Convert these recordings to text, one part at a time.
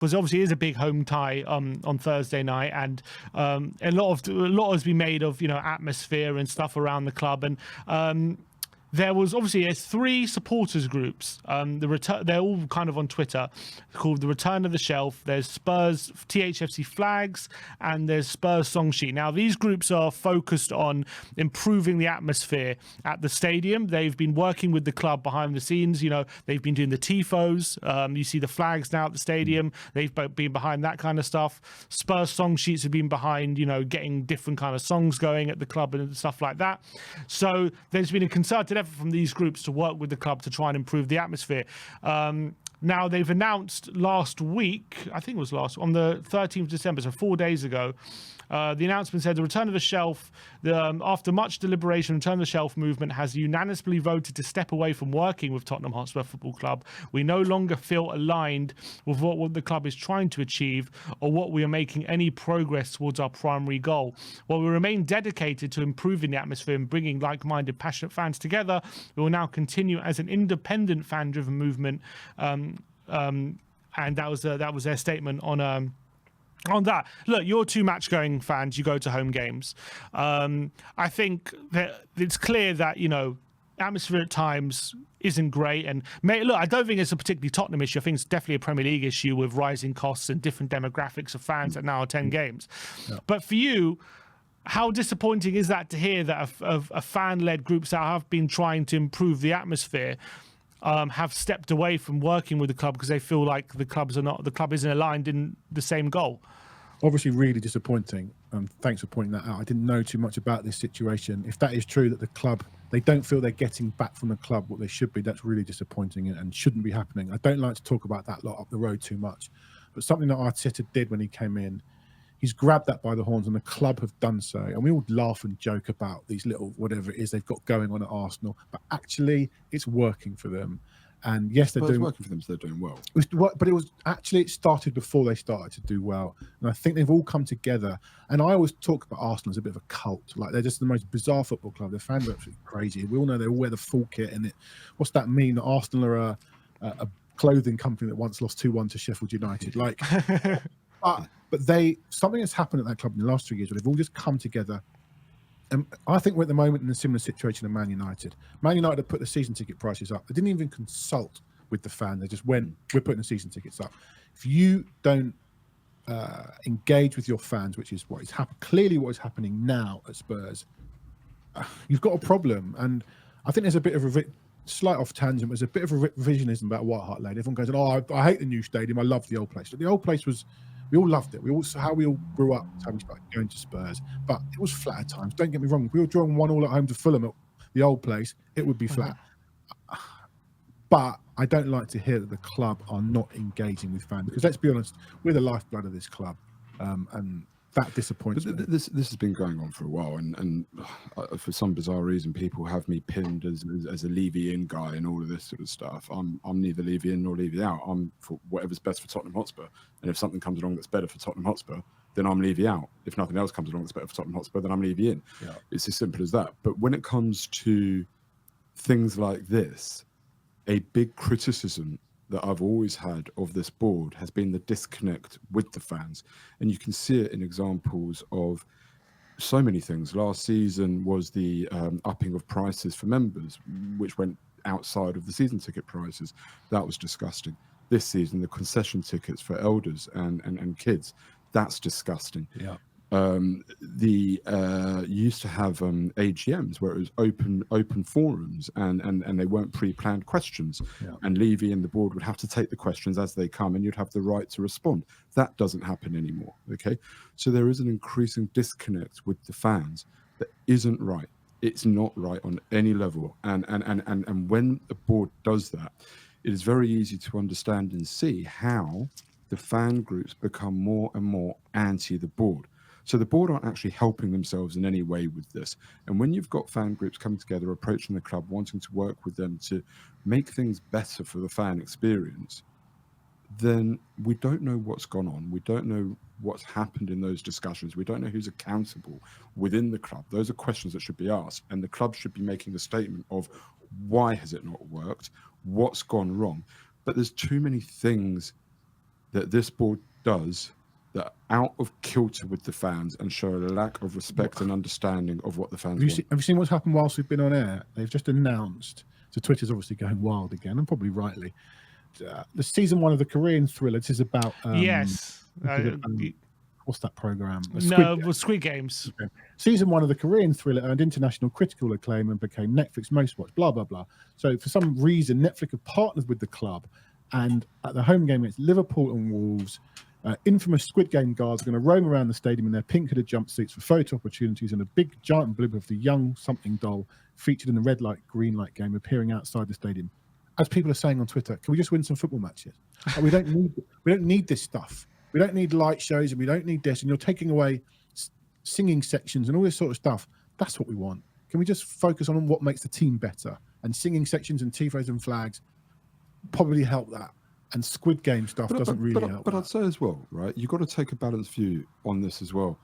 because obviously it is a big home tie on Thursday night, and a lot has been made of atmosphere and stuff around the club, and there was obviously 3 supporters groups. They're all kind of on Twitter, called the Return of the Shelf. There's Spurs THFC flags, and there's Spurs song sheet. Now these groups are focused on improving the atmosphere at the stadium. They've been working with the club behind the scenes. They've been doing the tifos. You see the flags now at the stadium. They've been behind that kind of stuff. Spurs song sheets have been behind, getting different kind of songs going at the club and stuff like that. So there's been a concerted effort from these groups to work with the club to try and improve the atmosphere. Now they've announced last week, I think it was on the 13th of December, so 4 days ago, the announcement said the Return of the Shelf, after much deliberation, Return of the Shelf movement has unanimously voted to step away from working with Tottenham Hotspur Football Club. We no longer feel aligned with what the club is trying to achieve or what we are making any progress towards our primary goal. While we remain dedicated to improving the atmosphere and bringing like-minded, passionate fans together, we will now continue as an independent, fan-driven movement. And that was their statement on that. Look, you're 2 match-going fans. You go to home games. I think that it's clear that atmosphere at times isn't great. And look, I don't think it's a particularly Tottenham issue. I think it's definitely a Premier League issue with rising costs and different demographics of fans that now attend games. Yeah. But for you, how disappointing is that to hear that a fan-led groups that have been trying to improve the atmosphere have stepped away from working with the club because they feel like the club isn't aligned in the same goal? Obviously really disappointing. Thanks for pointing that out. I didn't know too much about this situation. If that is true, that the club, they don't feel they're getting back from the club what they should be, that's really disappointing and shouldn't be happening. I don't like to talk about that lot up the road too much, but something that Arteta did when he came in, he's grabbed that by the horns, and the club have done so. And we all laugh and joke about these little whatever it is they've got going on at Arsenal, but actually it's working for them. And yes, they're doing working for them, so they're doing well. But it started before they started to do well, and I think they've all come together. And I always talk about Arsenal as a bit of a cult, like they're just the most bizarre football club. Their fans are absolutely crazy. We all know they all wear the full kit, and what's that mean? That Arsenal are a clothing company that once lost 2-1 to Sheffield United, like. But something has happened at that club in the last 3 years where they've all just come together. And I think we're at the moment in a similar situation to Man United. Man United have put the season ticket prices up. They didn't even consult with the fan. They just went, we're putting the season tickets up. If you don't engage with your fans, which is what is clearly what is happening now at Spurs, you've got a problem. And I think there's a bit of a slight off tangent. There's a bit of a revisionism about White Hart Lane. Everyone goes, I hate the new stadium. I love the old place. But the old place was... We all loved it. We all grew up. How we started going to Spurs, but it was flat at times. Don't get me wrong. If we were drawing 1-1 at home to Fulham at the old place, it would be flat. But I don't like to hear that the club are not engaging with fans, because let's be honest, we're the lifeblood of this club, and that disappoints me. This has been going on for a while, and for some bizarre reason, people have me pinned as a Levy in guy and all of this sort of stuff. I'm neither Levy in nor Levy out. I'm for whatever's best for Tottenham Hotspur, and if something comes along that's better for Tottenham Hotspur, then I'm Levy out. If nothing else comes along that's better for Tottenham Hotspur, then I'm Levy in. Yeah. It's as simple as that. But when it comes to things like this, a big criticism that I've always had of this board has been the disconnect with the fans. And you can see it in examples of so many things. Last season was the upping of prices for members, which went outside of the season ticket prices. That was disgusting. This season, the concession tickets for elders and kids, that's disgusting. Yeah. You used to have AGMs where it was open forums and they weren't pre-planned questions. Yeah. And Levy and the board would have to take the questions as they come, and you'd have the right to respond. That doesn't happen anymore. Okay, so there is an increasing disconnect with the fans that isn't right. It's not right on any level. And when the board does that, it is very easy to understand and see how the fan groups become more and more anti the board. So the board aren't actually helping themselves in any way with this. And when you've got fan groups coming together, approaching the club, wanting to work with them to make things better for the fan experience, then we don't know what's gone on. We don't know what's happened in those discussions. We don't know who's accountable within the club. Those are questions that should be asked. And the club should be making a statement of why has it not worked? What's gone wrong? But there's too many things that this board does that are out of kilter with the fans and show a lack of respect and understanding of what the fans want. Have you seen what's happened whilst we've been on air? They've just announced, so Twitter's obviously going wild again, and probably rightly. The season 1 of the Korean thriller. This is about Yes. What's that program? Squid Games. Okay. Season 1 of the Korean thriller earned international critical acclaim and became Netflix most watched. Blah blah blah. So for some reason, Netflix have partnered with the club, and at the home game against Liverpool and Wolves, infamous Squid Game guards are going to roam around the stadium in their pink-hooded jumpsuits for photo opportunities, and a big giant blip of the young something doll featured in the red light green light game appearing outside the stadium. As people are saying on Twitter, can we just win some football matches? We don't need this stuff. We don't need light shows, and we don't need this. And you're taking away singing sections and all this sort of stuff. That's what we want. Can we just focus on what makes the team better? And singing sections and tifos and flags probably help that. And Squid Game stuff doesn't really help. But I'd say as well, right? You've got to take a balanced view on this as well.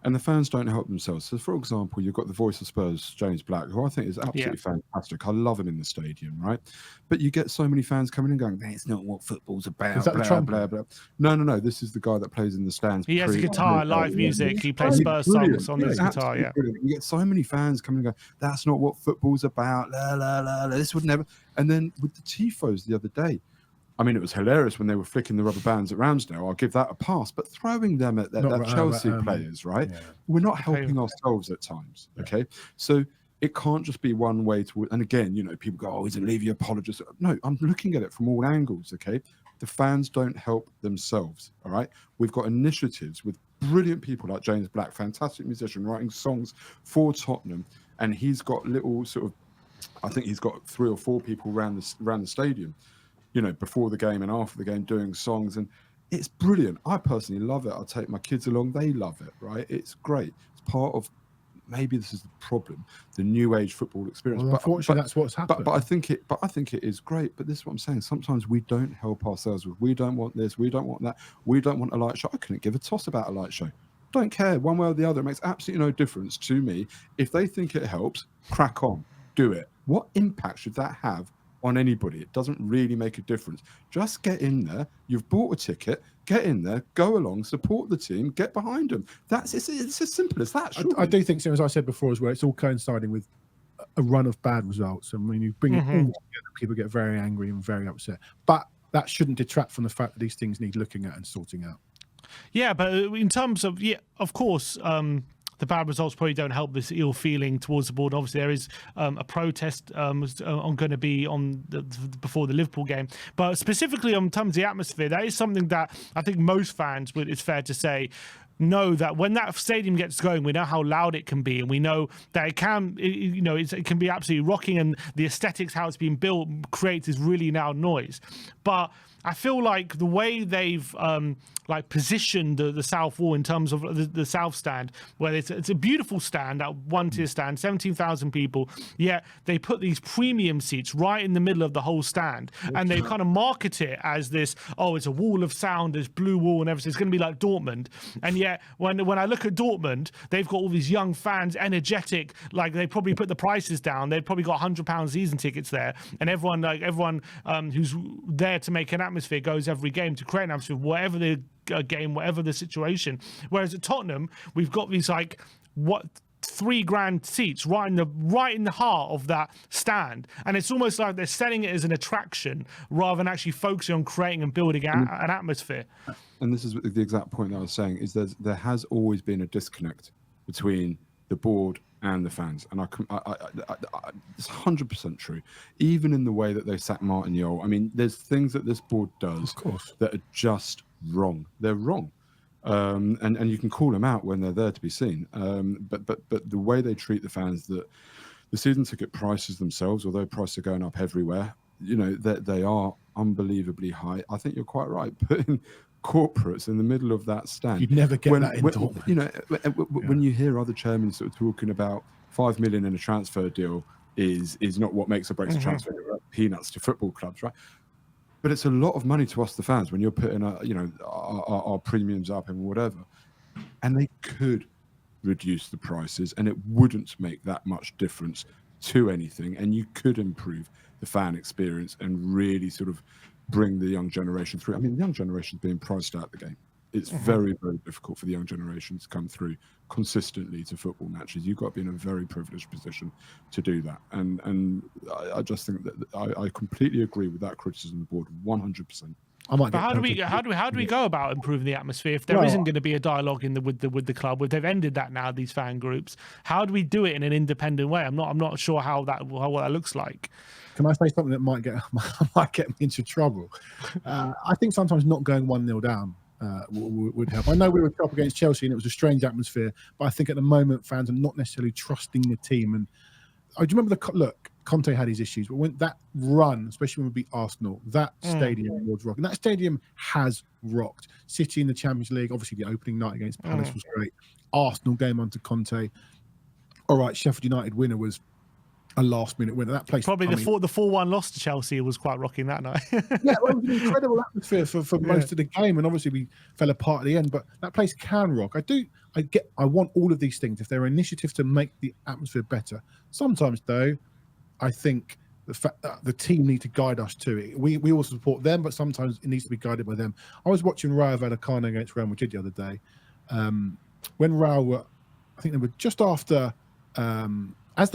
And the fans don't help themselves. So, for example, you've got the voice of Spurs, James Black, who I think is absolutely fantastic. I love him in the stadium, right? But you get so many fans coming and going, that's not what football's about, Is that blah, blah, blah. No. This is the guy that plays in the stands. He has a guitar, live music. He plays Spurs songs on his guitar, brilliant. You get so many fans coming and going, that's not what football's about, la, la, la, la. This would never... And then with the tifos the other day, I mean, it was hilarious when they were flicking the rubber bands at Ramsdale. I'll give that a pass. But throwing them at Chelsea players, right? Yeah. We're not helping ourselves at times, okay? So it can't just be one way to... And again, you know, people go, oh, he's a Levy apologist. No, I'm looking at it from all angles, okay? The fans don't help themselves, all right? We've got initiatives with brilliant people like James Black, fantastic musician, writing songs for Tottenham. And he's got little sort of... I think he's got 3 or 4 people around the stadium, you know, before the game and after the game doing songs, and it's brilliant. I personally love it. I take my kids along, they love it, right? It's great. It's part of, maybe this is the problem, the new age football experience. Well, unfortunately, that's what's happened. But I think it is great. But this is what I'm saying. Sometimes we don't help ourselves with, we don't want this, we don't want that, we don't want a light show. I couldn't give a toss about a light show. Don't care one way or the other. It makes absolutely no difference to me. If they think it helps, crack on, do it. What impact should that have on anybody? It doesn't really make a difference. Just get in there. You've bought a ticket. Get in there. Go along. Support the team. Get behind them. It's as simple as that. I do think so. As I said before as well, it's all coinciding with a run of bad results. And when you bring it all together, people get very angry and very upset. But that shouldn't detract from the fact that these things need looking at and sorting out. Yeah, but in terms of, of course, the bad results probably don't help this ill feeling towards the board. Obviously, there is a protest going to be before the Liverpool game. But specifically in terms of the atmosphere, that is something that I think most fans, it's fair to say, know that when that stadium gets going, we know how loud it can be, and we know that it can be absolutely rocking, and the aesthetics, how it's been built, creates this really loud noise. But I feel like the way they've positioned the south wall in terms of the south stand, where it's a beautiful stand, that one-tier stand, 17,000 people, yet they put these premium seats right in the middle of the whole stand, and they kind of market it as this, oh, it's a wall of sound, this blue wall and everything, it's going to be like Dortmund. And yet when I look at Dortmund, they've got all these young fans, energetic, like they probably put the prices down, they've probably got £100 season tickets there, and everyone who's there to make an atmosphere goes every game to create an atmosphere, whatever the game, whatever the situation. Whereas at Tottenham, we've got these $3,000 seats right in the heart of that stand, and it's almost like they're selling it as an attraction rather than actually focusing on creating and building an atmosphere. And this is the exact point that I was saying, is there has always been a disconnect between the board and the fans, and it's 100% true. Even in the way that they sack Martin Yole, I mean, there's things that this board does that are just wrong. They're wrong, and you can call them out when they're there to be seen. But the way they treat the fans, that the season ticket prices themselves, although prices are going up everywhere, you know, they are unbelievably high. I think you're quite right. Putting corporates in the middle of that stand, you'd never get that in Dortmund. You know, when you hear other chairmen sort of talking about 5 million in a transfer deal is not what makes or breaks a transfer deal, peanuts to football clubs, right? But it's a lot of money to us, the fans, when you're putting our premiums up and whatever, and they could reduce the prices, and it wouldn't make that much difference to anything, and you could improve the fan experience and really sort of bring the young generation through. I mean, the young generation is being priced out of the game. It's very, very difficult for the young generation to come through consistently to football matches. You've got to be in a very privileged position to do that. And I just think that I completely agree with that criticism of the board, 100%. But how do we go about improving the atmosphere if there isn't going to be a dialogue with the club? If they've ended that now, these fan groups, how do we do it in an independent way? I'm not sure how that looks like. Can I say something that might get me into trouble? I think sometimes not going 1-0 down would help. I know we were up against Chelsea and it was a strange atmosphere, but I think at the moment fans are not necessarily trusting the team. And I remember Conte had his issues, but when that run, especially when we beat Arsenal, that stadium was rocking. That stadium has rocked. City in the Champions League, obviously the opening night against Palace was great. Arsenal game under Conte. All right, Sheffield United winner was a last-minute winner. That place probably the 4-1 loss to Chelsea was quite rocking that night. Yeah, well, it was an incredible atmosphere for most of the game, and obviously we fell apart at the end. But that place can rock. I want all of these things if there are initiatives to make the atmosphere better. Sometimes, though, I think the fact that the team need to guide us to it. We also support them, but sometimes it needs to be guided by them. I was watching Rayo Vallecano against Real Madrid the other day. When Rayo were, I think they were just after, as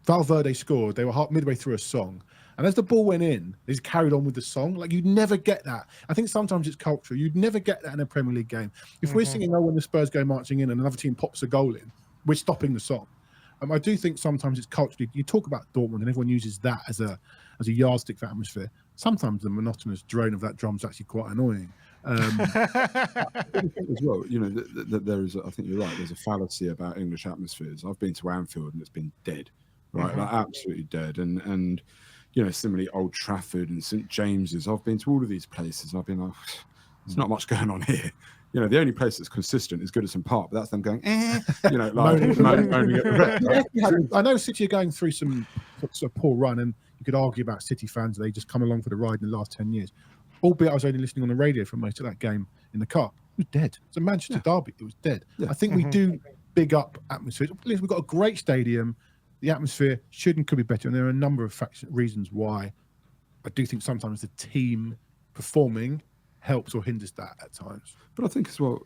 Valverde scored, they were midway through a song. And as the ball went in, they just carried on with the song. Like, you'd never get that. I think sometimes it's culture. You'd never get that in a Premier League game. If we're singing, "Oh, when the Spurs go marching in," and another team pops a goal in, we're stopping the song. I do think sometimes it's culturally. You talk about Dortmund, and everyone uses that as a yardstick for atmosphere. Sometimes the monotonous drone of that drum is actually quite annoying. I think as well, there is. I think you're right. There's a fallacy about English atmospheres. I've been to Anfield and it's been dead, right? Like absolutely dead. And similarly, Old Trafford and St James's. I've been to all of these places. And I've been like, there's not much going on here. The only place that's consistent is Goodison Park, but that's them going, moaning at the ref. I know City are going through some poor run, and you could argue about City fans. They just come along for the ride in the last 10 years. Albeit I was only listening on the radio for most of that game in the car. It was dead. It's a Manchester derby. It was dead. Yeah. I think we do big up atmosphere. We've got a great stadium. The atmosphere should and could be better, and there are a number of reasons why. I do think sometimes the team performing helps or hinders that at times. But I think as well,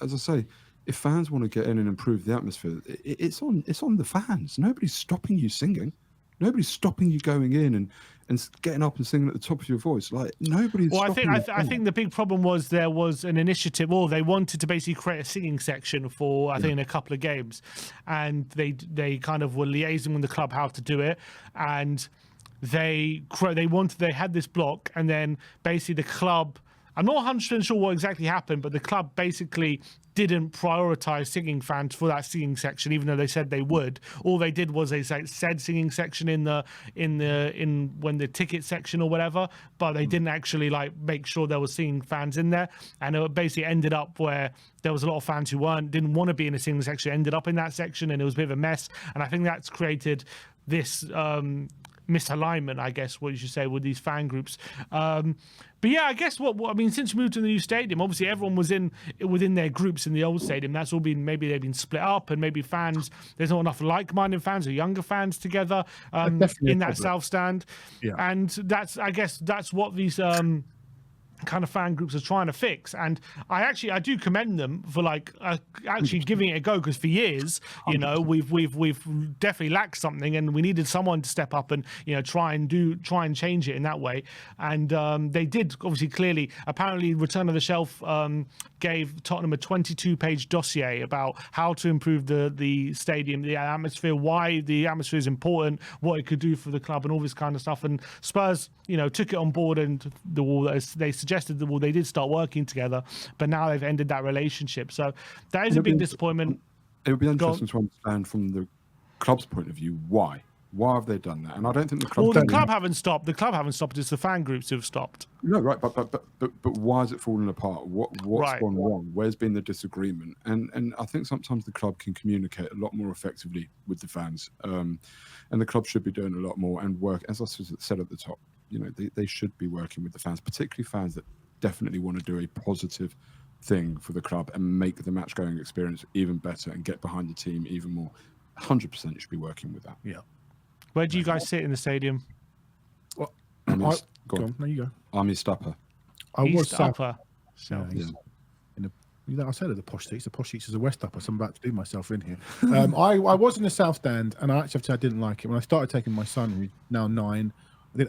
as I say, if fans want to get in and improve the atmosphere, it's on the fans. Nobody's stopping you singing. Nobody's stopping you going in and getting up and singing at the top of your voice. Like, nobody's. Well, I think the big problem was there was an initiative, or they wanted to basically create a singing section for I think a couple of games, and they kind of were liaising with the club how to do it, and they had this block, and then basically the club. I'm not 100% sure what exactly happened, but the club basically didn't prioritize singing fans for that singing section, even though they said they would. All they did was they said singing section in when the ticket section or whatever, but they didn't actually make sure there was singing fans in there. And it basically ended up where there was a lot of fans who didn't want to be in a singing section, ended up in that section, and it was a bit of a mess. And I think that's created this misalignment, I guess, what you should say, with these fan groups. But yeah, I guess since we moved to the new stadium, obviously everyone was within their groups in the old stadium. That's all been, maybe they've been split up, and maybe fans, there's not enough like-minded fans or younger fans together in that south stand. Yeah. And that's what these kind of fan groups are trying to fix. And I do commend them for actually giving it a go, because for years we've definitely lacked something, and we needed someone to step up and try and change it in that way. And they did, obviously. Clearly, apparently Return of the Shelf gave Tottenham a 22-page dossier about how to improve the stadium, the atmosphere, why the atmosphere is important, what it could do for the club, and all this kind of stuff. And Spurs took it on board, and they suggested they did start working together, but now they've ended that relationship. So that is a big disappointment. It would be interesting to understand from the club's point of view why have they done that? And I don't think the club. Well, the club haven't stopped. The club haven't stopped. It's the fan groups who have stopped. No, right, but why is it falling apart? What's gone wrong? Where's been the disagreement? And I think sometimes the club can communicate a lot more effectively with the fans, and the club should be doing a lot more and work. As I said at the top, they should be working with the fans, particularly fans that definitely want to do a positive thing for the club and make the match going experience even better and get behind the team even more. 100% should be working with that. Yeah. Where do you guys sit in the stadium? Well, go on. No, you go. I'm East Upper. I was East south. Upper. South. Yeah, in the, you know, I said of the posh seats. The posh seats is the West Upper, so I'm about to do myself in here. I was in the South Stand, and I actually have to say I didn't like it. When I started taking my son, who's now 9,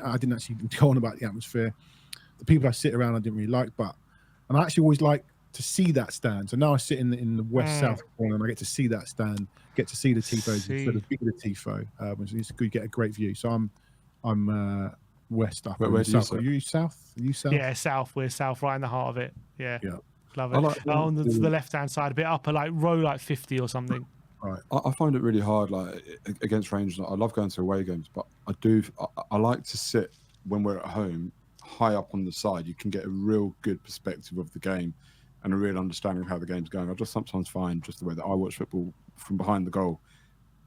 I didn't actually go on about the atmosphere. The people I sit around, I didn't really like, and I actually always like to see that stand. So now I sit in the west-south corner, and I get to see that stand, get to see the tifos instead of being the tifo, which is good. You get a great view. So I'm west up. Where do you south? sit? Are you south? Are you south? Yeah, south. We're south, right in the heart of it. Yeah. Love it. I like On the left-hand side, a bit upper, like row like 50 or something. Right. I find it really hard, like against Rangers. I love going to away games, but I like to sit when we're at home, high up on the side. You can get a real good perspective of the game and a real understanding of how the game's going. I just sometimes find, just the way that I watch football from behind the goal,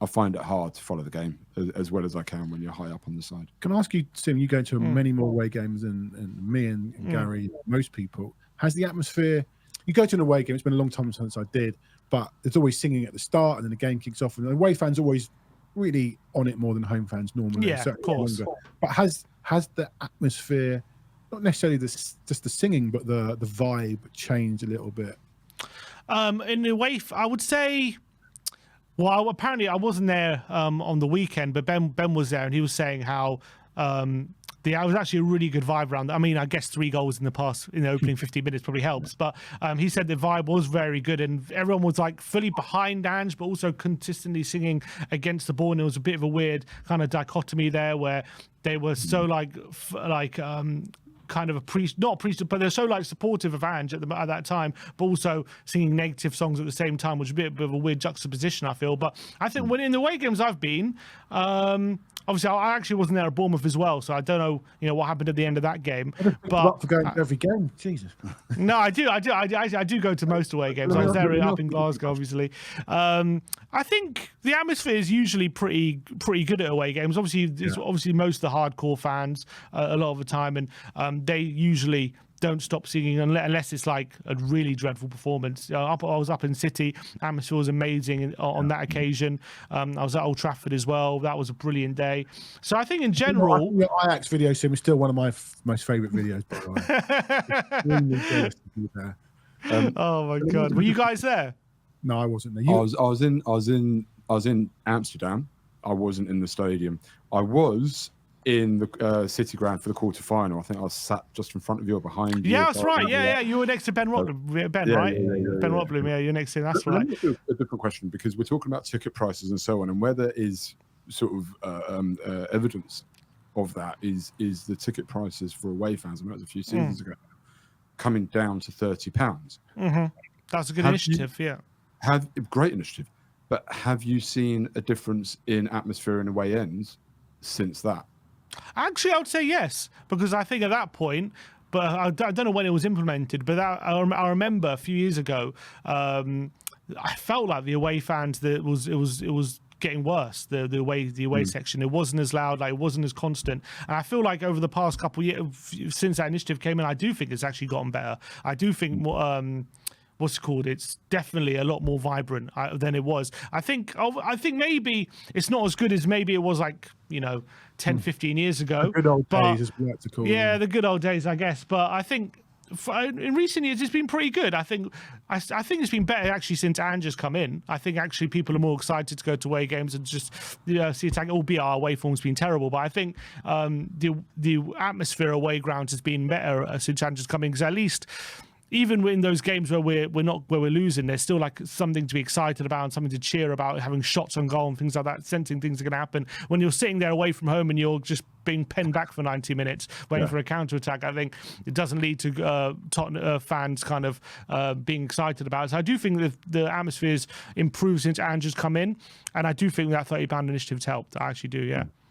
I find it hard to follow the game as well as I can when you're high up on the side. Can I ask you, Sim? You go to many more away games than me and Gary, most people. Has the atmosphere? You go to an away game. It's been a long time since I did, but there's always singing at the start, and then the game kicks off, and the away fans always really on it more than home fans normally. Yeah, of course. But has the atmosphere, not necessarily just the singing, but the vibe changed a little bit? In a way, I would say. Well, apparently I wasn't there on the weekend, but Ben was there, and he was saying how it was actually a really good vibe around. I mean, I guess 3 goals in the opening 15 minutes probably helps, but he said the vibe was very good, and everyone was like fully behind Ange, but also consistently singing against the ball. And it was a bit of a weird kind of dichotomy there, where they were so kind of but they're so like supportive of Ange at that time, but also singing negative songs at the same time, which is a bit of a weird juxtaposition, I feel. But I think when in the away games I've been, obviously I actually wasn't there at Bournemouth as well, so I don't know, what happened at the end of that game. But for going to every game, Jesus. No, I do go to most away games. I was there up in Glasgow, obviously. I think the atmosphere is usually pretty good at away games. Obviously, it's obviously most of the hardcore fans a lot of the time, and they usually don't stop singing unless it's like a really dreadful performance. I was up in City. Atmosphere was amazing on that occasion. I was at Old Trafford as well. That was a brilliant day. So I think in general, the Ajax video, Sim, is still one of my most favourite videos, by the way. Oh my God, were you guys there? No, I wasn't there. I was in Amsterdam. I wasn't in the stadium. I was in the City ground for the quarter-final. I think I was sat just in front of you or behind you. Yeah, that's right. Yeah. You were next to Ben Roblin, right? Ben Roblin, you're next to him. That's right. A different question, because we're talking about ticket prices and so on, and where there is sort of evidence of that is the ticket prices for away fans. I remember it was a few seasons ago, coming down to £30. That's a good initiative, Great initiative. But have you seen a difference in atmosphere in away ends since that? Actually, I would say yes, because I think at that point, but I don't know when it was implemented, but I remember a few years ago, I felt like the away fans, it was getting worse. The away section, it wasn't as loud, like it wasn't as constant. And I feel like over the past couple of years, since that initiative came in, I do think it's actually gotten better. I do think more. What's it called? It's definitely a lot more vibrant than it was. I think maybe it's not as good as maybe it was like 10, 15 years ago. The good old days, as we like to call them. Yeah, the good old days, I guess. But I think in recent years it's been pretty good. I think it's been better actually since Ange has come in. I think actually people are more excited to go to away games and just see attack. Albeit our away form's been terrible, but I think the atmosphere away grounds has been better since Ange has come in, because at least, even in those games where we're losing, there's still like something to be excited about and something to cheer about, having shots on goal and things like that, sensing things are going to happen. When you're sitting there away from home and you're just being penned back for 90 minutes waiting for a counter-attack, I think it doesn't lead to Tottenham fans kind of being excited about it. So I do think that the atmosphere's improved since Ange has come in, and I do think that £30 initiative's helped. I actually do, yeah.